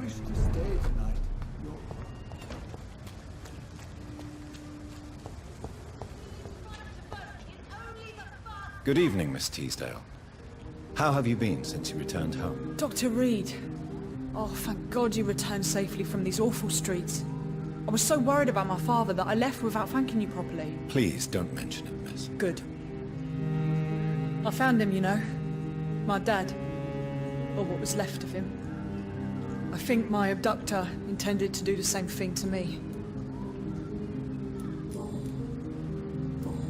wish to stay tonight. Good evening, Miss Teasdale. How have you been since you returned home? Dr. Reed. Oh, thank God you returned safely from these awful streets. I was so worried about my father that I left without thanking you properly. Please don't mention it, miss. Good. I found him, you know. My dad. Or what was left of him. I think my abductor intended to do the same thing to me.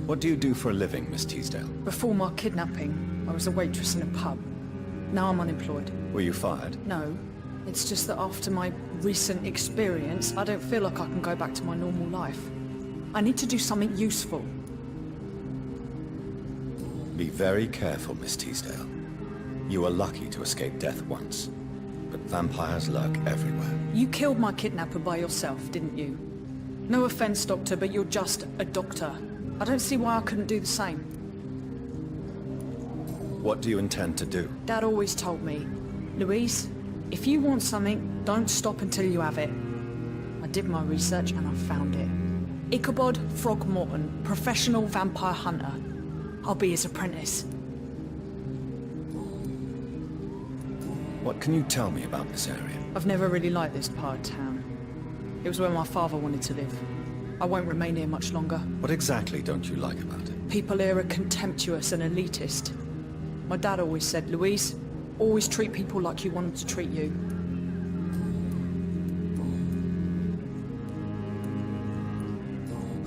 What do you do for a living, Miss Teasdale? Before my kidnapping, I was a waitress in a pub. Now I'm unemployed. Were you fired? No. It's just that after my recent experience, I don't feel like I can go back to my normal life. I need to do something useful. Be very careful, Miss Teasdale. You were lucky to escape death once, but vampires lurk everywhere. You killed my kidnapper by yourself, didn't you? No offense, Doctor, but you're just a doctor. I don't see why I couldn't do the same. What do you intend to do? Dad always told me, Louise, if you want something, don't stop until you have it. I did my research and I found it. Ichabod Throgmorton, professional vampire hunter. I'll be his apprentice. What can you tell me about this area? I've never really liked this part of town. It was where my father wanted to live. I won't remain here much longer. What exactly don't you like about it? People here are contemptuous and elitist. My dad always said, Louise, always treat people like you want them to treat you.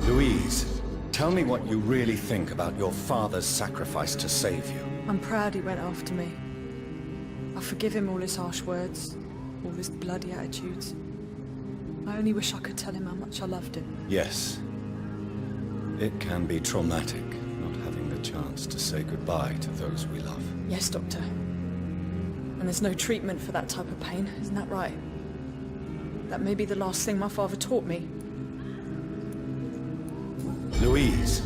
Louise, tell me what you really think about your father's sacrifice to save you. I'm proud he went after me. I forgive him all his harsh words, all his bloody attitudes. I only wish I could tell him how much I loved him. Yes. It can be traumatic, not having the chance to say goodbye to those we love. Yes, Doctor. And there's no treatment for that type of pain, isn't that right? That may be the last thing my father taught me. Louise,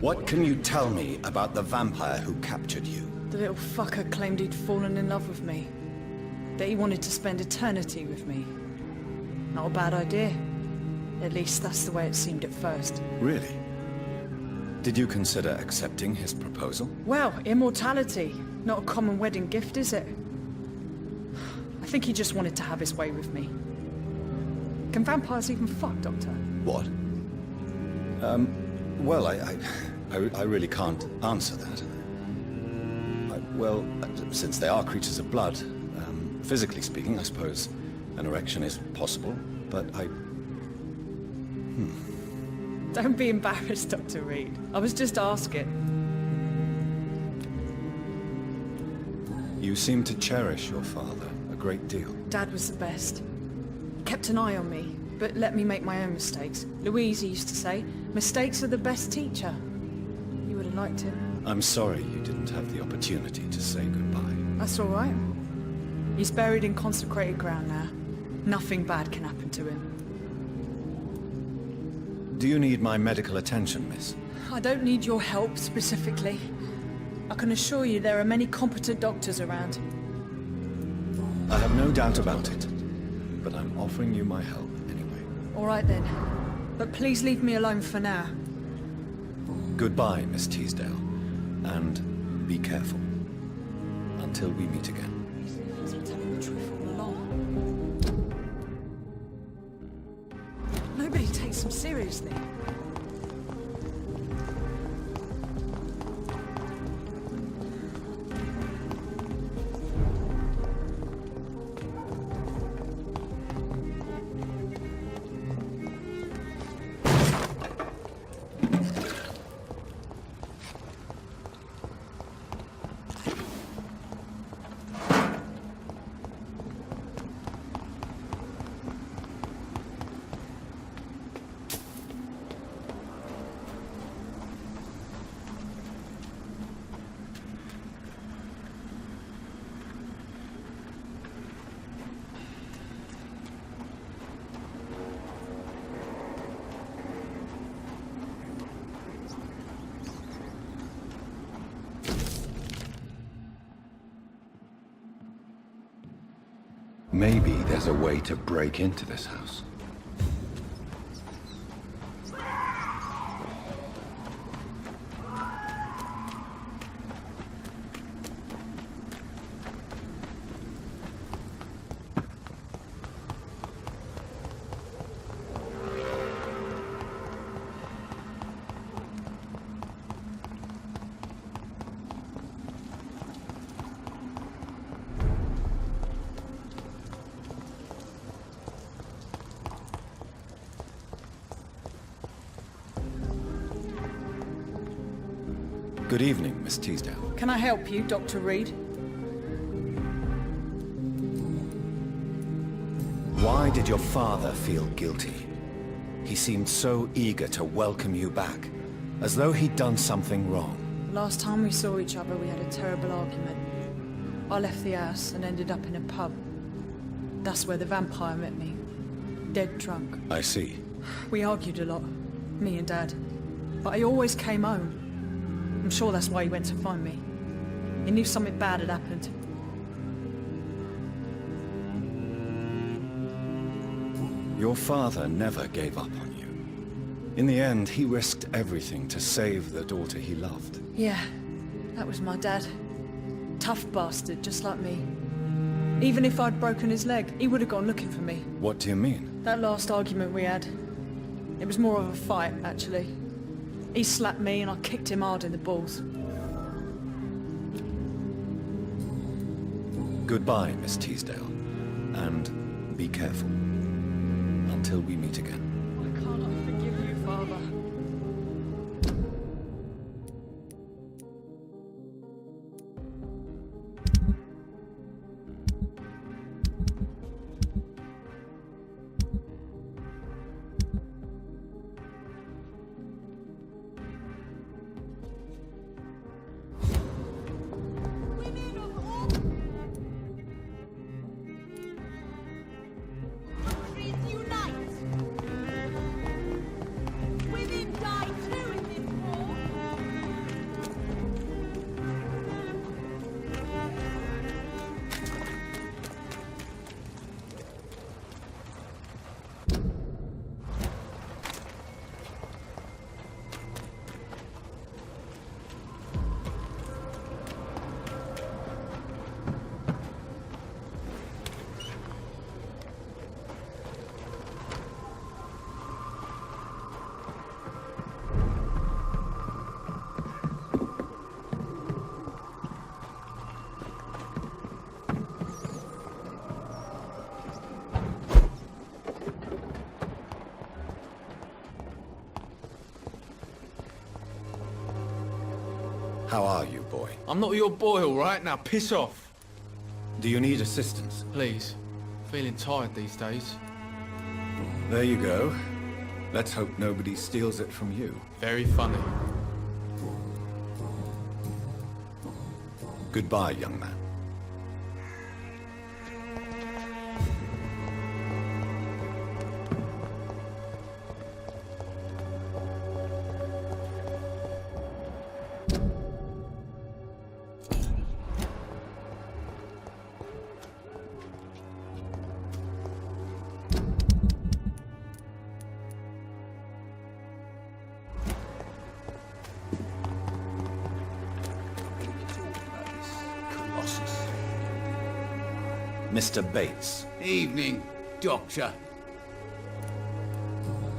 what can you tell me about the vampire who captured you? The little fucker claimed he'd fallen in love with me. That he wanted to spend eternity with me. Not a bad idea. At least that's the way it seemed at first. Really? Did you consider accepting his proposal? Well, immortality. Not a common wedding gift, is it? I think he just wanted to have his way with me. Can vampires even fuck, Doctor? What? Well, I really can't answer that. Well, since they are creatures of blood, physically speaking, I suppose an erection is possible, but Don't be embarrassed, Dr. Reed. I was just asking. You seem to cherish your father a great deal. Dad was the best. He kept an eye on me, but let me make my own mistakes. Louise used to say, mistakes are the best teacher. You would have liked him. I'm sorry you didn't have the opportunity to say goodbye. That's all right. He's buried in consecrated ground now. Nothing bad can happen to him. Do you need my medical attention, miss? I don't need your help specifically. I can assure you there are many competent doctors around. I have no doubt about it, but I'm offering you my help anyway. All right then. But please leave me alone for now. Goodbye, Miss Teasdale, and be careful. Until we meet again. He's been telling the truth all along. Nobody takes him seriously. Maybe there's a way to break into this house. Good evening, Miss Teasdale. Can I help you, Dr. Reed? Why did your father feel guilty? He seemed so eager to welcome you back, as though he'd done something wrong. Last time we saw each other, we had a terrible argument. I left the house and ended up in a pub. That's where the vampire met me. Dead drunk. I see. We argued a lot, me and Dad. But he always came home. I'm sure that's why he went to find me. He knew something bad had happened. Your father never gave up on you. In the end, he risked everything to save the daughter he loved. Yeah, that was my dad. Tough bastard, just like me. Even if I'd broken his leg, he would have gone looking for me. What do you mean? That last argument we had, it was more of a fight, actually. He slapped me and I kicked him hard in the balls. Goodbye, Miss Teasdale. And be careful. Until we meet again. Why can't I forgive you, Father? How are you, boy? I'm not your boy, all right? Now piss off. Do you need assistance? Please. Feeling tired these days. There you go. Let's hope nobody steals it from you. Very funny. Goodbye, young man. Mr. Bates. Evening, Doctor.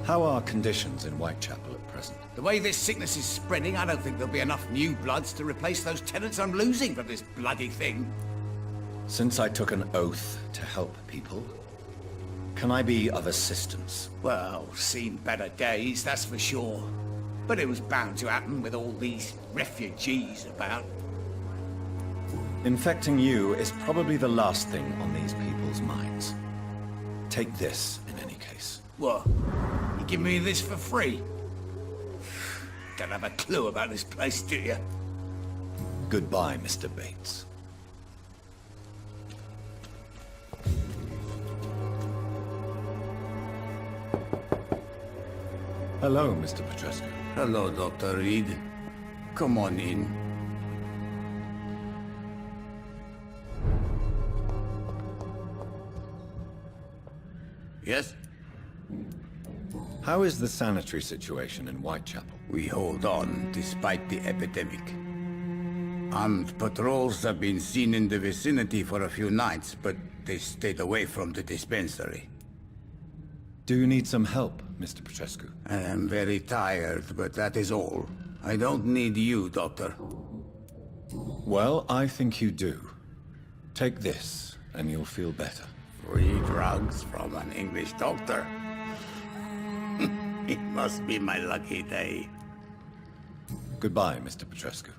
How are conditions in Whitechapel at present? The way this sickness is spreading, I don't think there'll be enough new bloods to replace those tenants I'm losing from this bloody thing. Since I took an oath to help people, can I be of assistance? Well, seen better days, that's for sure. But it was bound to happen with all these refugees about. Infecting you is probably the last thing on these people's minds. Take this, in any case. What? You give me this for free? Don't have a clue about this place, do you? Goodbye, Mr. Bates. Hello, Mr. Petrescu. Hello, Dr. Reed. Come on in. Yes? How is the sanitary situation in Whitechapel? We hold on despite the epidemic. Armed patrols have been seen in the vicinity for a few nights, but they stayed away from the dispensary. Do you need some help, Mr. Petrescu? I am very tired, but that is all. I don't need you, Doctor. Well, I think you do. Take this, and you'll feel better. Free drugs from an English doctor? It must be my lucky day. Goodbye, Mr. Petrescu.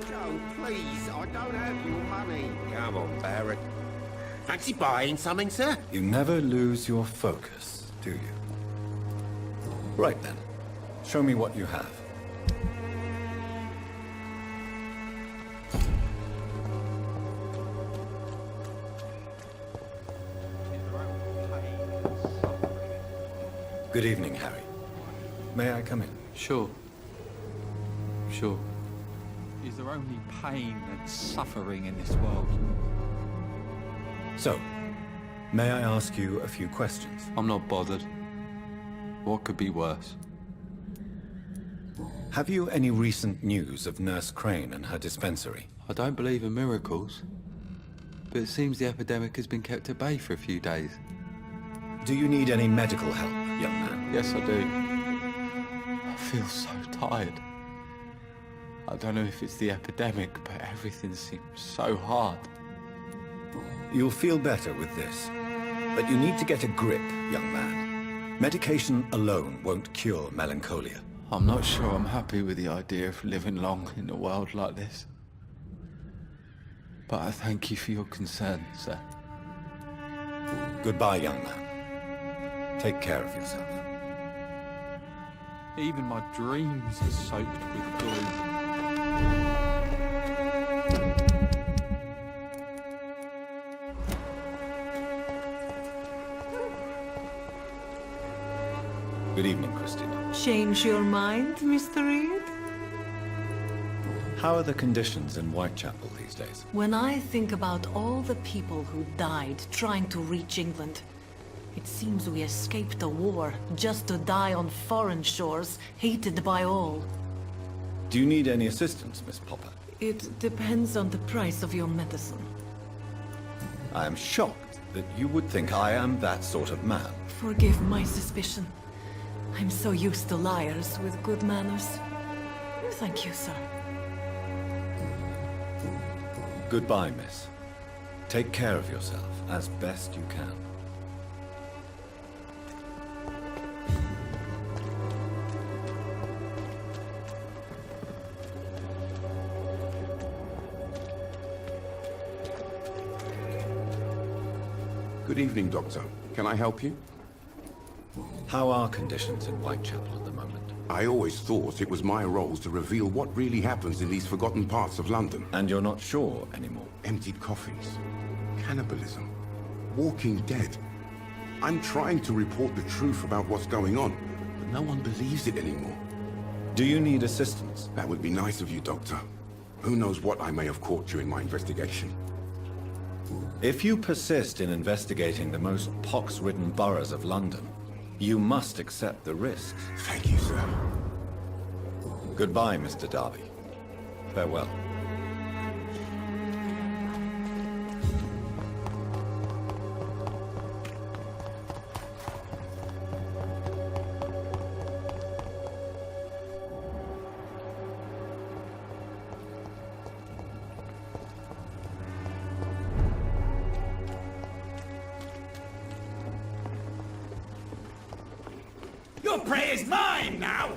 Joe, please, I don't have your money. Come on, Barrett. Fancy buying something, sir? You never lose your focus, do you? Right then. Show me what you have. Good evening, Harry. May I come in? Sure. Sure. Is there only pain and suffering in this world? So, may I ask you a few questions? I'm not bothered. What could be worse? Have you any recent news of Nurse Crane and her dispensary? I don't believe in miracles, but it seems the epidemic has been kept at bay for a few days. Do you need any medical help, young man? Yes, I do. I feel so tired. I don't know if it's the epidemic, but everything seems so hard. You'll feel better with this. But you need to get a grip, young man. Medication alone won't cure melancholia. I'm not sure I'm happy with the idea of living long in a world like this. But I thank you for your concern, sir. Goodbye, young man. Take care of yourself. Even my dreams are soaked with gloom. Good evening, Christina. Change your mind, Mr. Reed? How are the conditions in Whitechapel these days? When I think about all the people who died trying to reach England, it seems we escaped a war just to die on foreign shores, hated by all. Do you need any assistance, Miss Popper? It depends on the price of your medicine. I am shocked that you would think I am that sort of man. Forgive my suspicion. I'm so used to liars with good manners. Thank you, sir. Goodbye, miss. Take care of yourself as best you can. Good evening, Doctor. Can I help you? How are conditions in Whitechapel at the moment? I always thought it was my role to reveal what really happens in these forgotten parts of London. And you're not sure anymore? Emptied coffins, cannibalism, walking dead. I'm trying to report the truth about what's going on, but no one believes it anymore. Do you need assistance? That would be nice of you, Doctor. Who knows what I may have caught during my investigation. If you persist in investigating the most pox-ridden boroughs of London, you must accept the risks. Thank you, sir. Goodbye, Mr. Darby. Farewell. Your prey is mine now!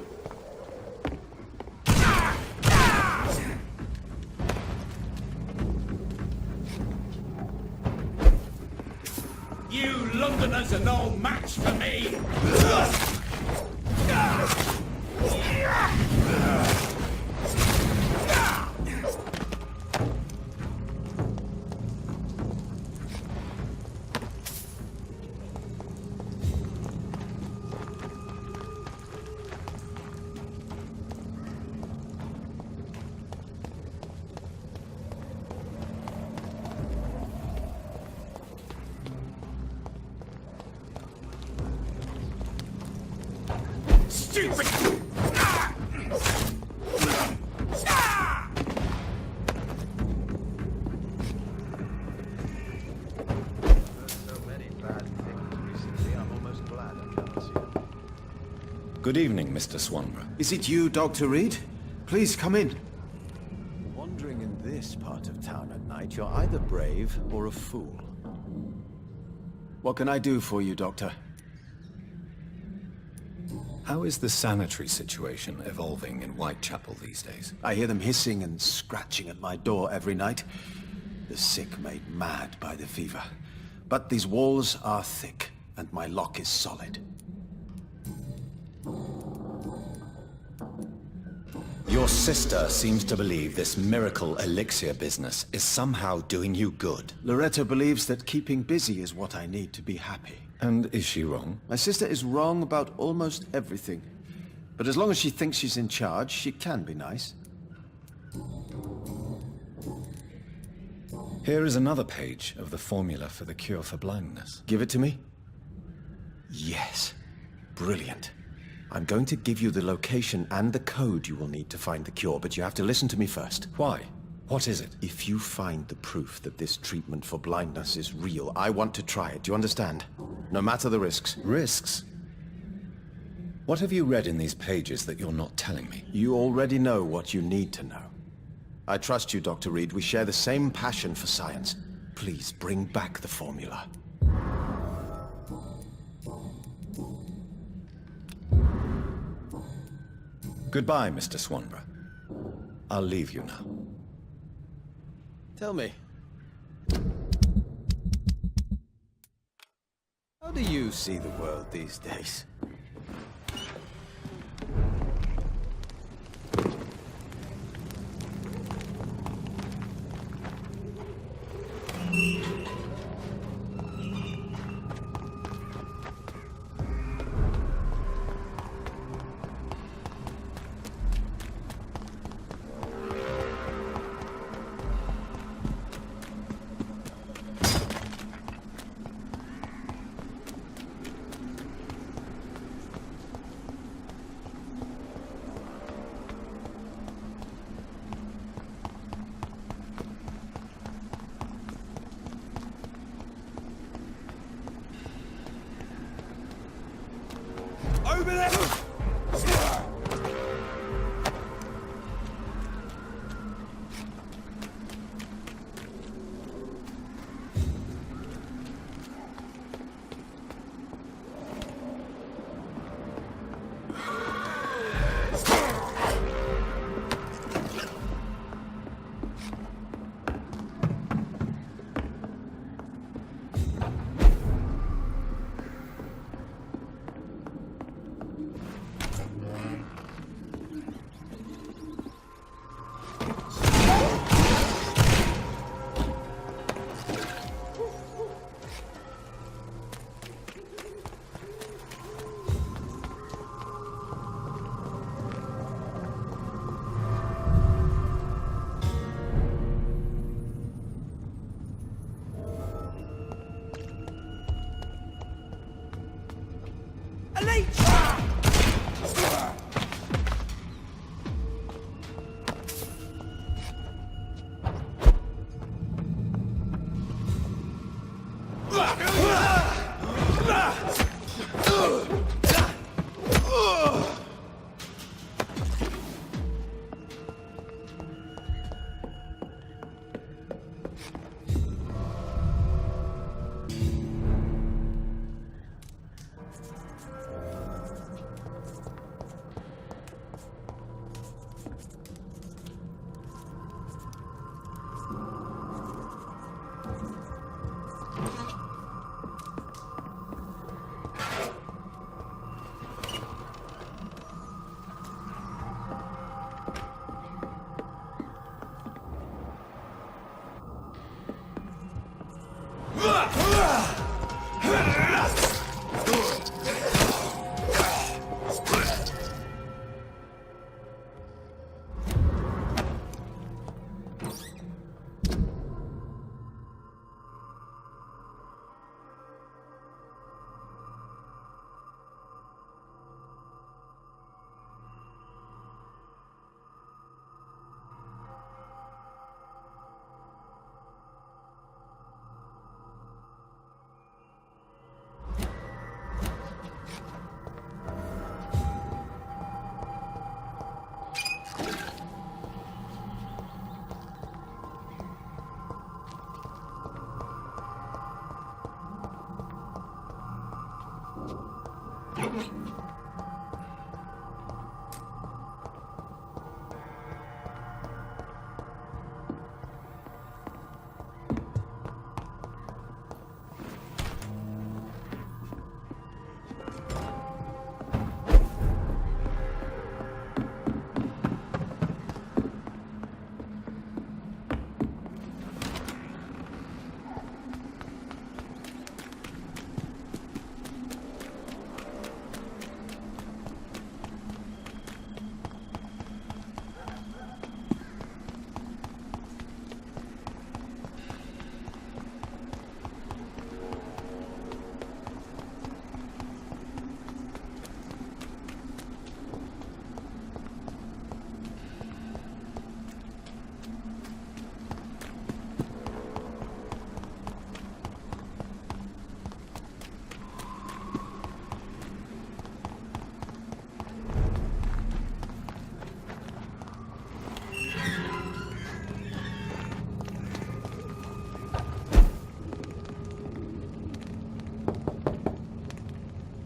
You Londoners are no match for me! stupid! Good evening, Mr. Swanborough. Is it you, Dr. Reed? Please come in. Wandering in this part of town at night, you're either brave or a fool. What can I do for you, Doctor? How is the sanitary situation evolving in Whitechapel these days? I hear them hissing and scratching at my door every night. The sick made mad by the fever. But these walls are thick, and my lock is solid. Your sister seems to believe this miracle elixir business is somehow doing you good. Loretta believes that keeping busy is what I need to be happy. And is she wrong? My sister is wrong about almost everything. But as long as she thinks she's in charge, she can be nice. Here is another page of the formula for the cure for blindness. Give it to me? Yes. Brilliant. I'm going to give you the location and the code you will need to find the cure, but you have to listen to me first. Why? What is it? If you find the proof that this treatment for blindness is real, I want to try it. Do you understand? No matter the risks. Risks? What have you read in these pages that you're not telling me? You already know what you need to know. I trust you, Dr. Reed. We share the same passion for science. Please bring back the formula. Goodbye, Mr. Swanborough. I'll leave you now. Tell me, how do you see the world these days? Over there!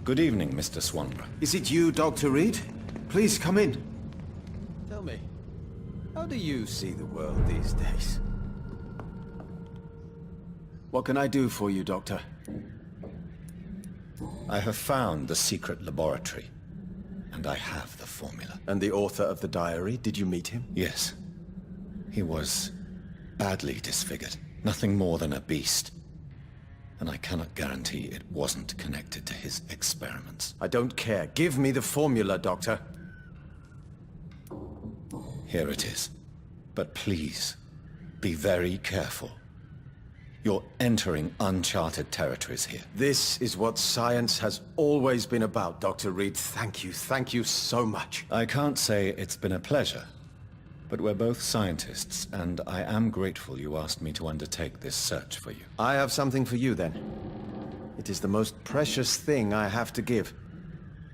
Good evening, Mr. Swanborough. Is it you, Dr. Reed? Please come in. Tell me, how do you see the world these days? What can I do for you, Doctor? I have found the secret laboratory, and I have the formula. And the author of the diary, did you meet him? Yes. He was badly disfigured. Nothing more than a beast. And I cannot guarantee it wasn't connected to his experiments. I don't care. Give me the formula, Doctor. Here it is. But please, be very careful. You're entering uncharted territories here. This is what science has always been about, Dr. Reed. Thank you so much. I can't say it's been a pleasure, but we're both scientists, and I am grateful you asked me to undertake this search for you. I have something for you, then. It is the most precious thing I have to give.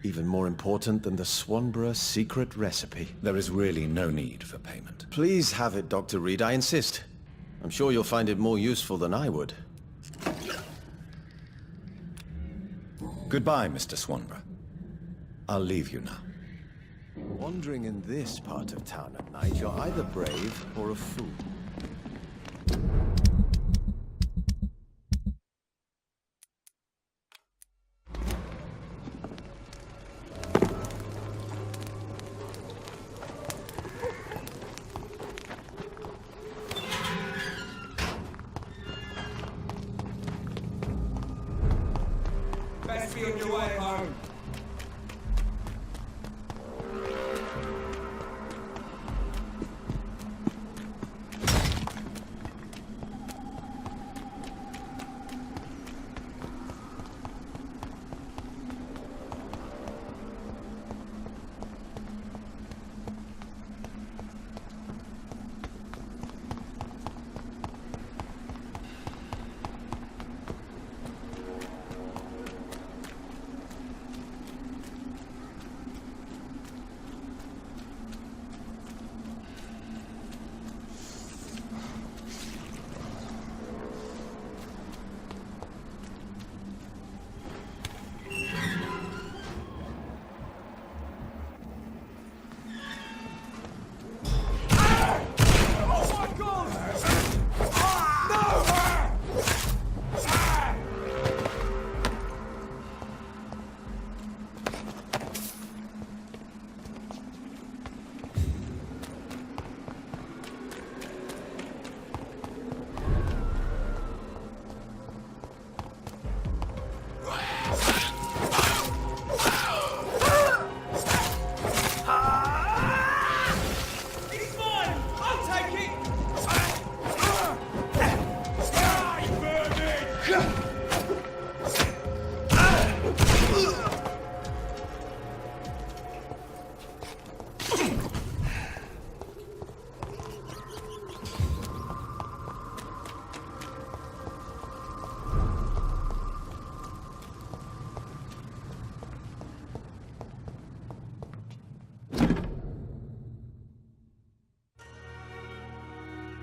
Even more important than the Swanborough secret recipe. There is really no need for payment. Please have it, Dr. Reed, I insist. I'm sure you'll find it more useful than I would. Goodbye, Mr. Swanborough. I'll leave you now. Wandering in this part of town at night, you're either brave or a fool. Best be on your way home.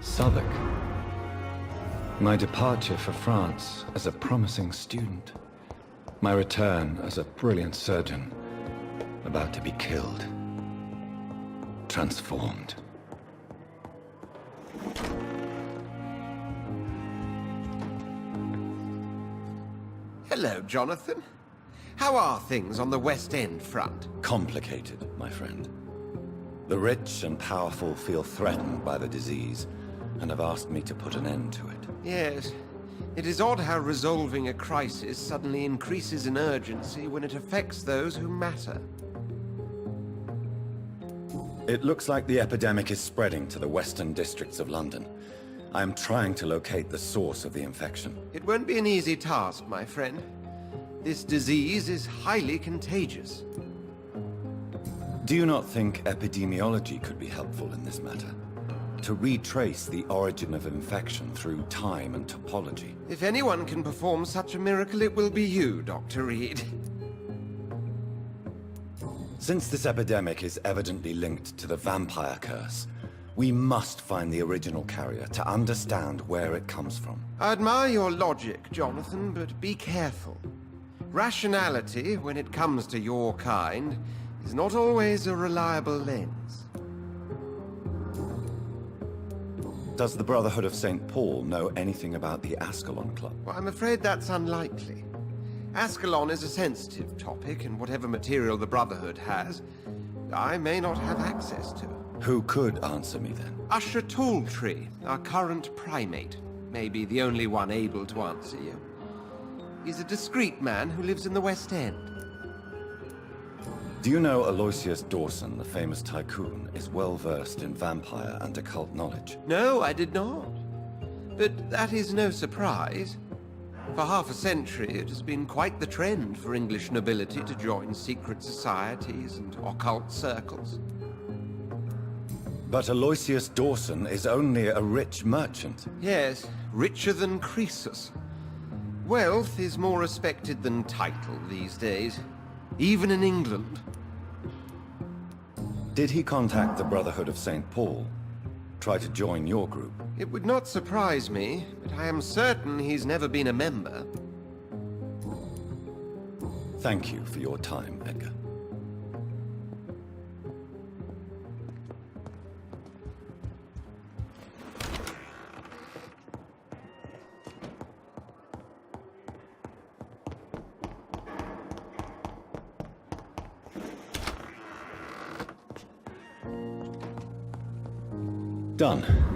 Southwark. My departure for France as a promising student. My return as a brilliant surgeon, about to be killed. Transformed. Hello, Jonathan. How are things on the West End front? Complicated, my friend. The rich and powerful feel threatened by the disease, and have asked me to put an end to it. Yes. It is odd how resolving a crisis suddenly increases in urgency when it affects those who matter. It looks like the epidemic is spreading to the western districts of London. I am trying to locate the source of the infection. It won't be an easy task, my friend. This disease is highly contagious. Do you not think epidemiology could be helpful in this matter? To retrace the origin of infection through time and topology? If anyone can perform such a miracle, it will be you, Dr. Reed. Since this epidemic is evidently linked to the vampire curse, we must find the original carrier to understand where it comes from. I admire your logic, Jonathan, but be careful. Rationality, when it comes to your kind, is not always a reliable lens. Does the Brotherhood of St. Paul know anything about the Ascalon Club? Well, I'm afraid that's unlikely. Ascalon is a sensitive topic, and whatever material the Brotherhood has, I may not have access to. Who could answer me then? Usher Talltree, our current primate, may be the only one able to answer you. He's a discreet man who lives in the West End. Do you know Aloysius Dawson, the famous tycoon, is well versed in vampire and occult knowledge? No, I did not. But that is no surprise. For half a century, it has been quite the trend for English nobility to join secret societies and occult circles. But Aloysius Dawson is only a rich merchant. Yes, richer than Croesus. Wealth is more respected than title these days, even in England. Did he contact the Brotherhood of St. Paul? Try to join your group? It would not surprise me, but I am certain he's never been a member. Thank you for your time, Edgar. Done.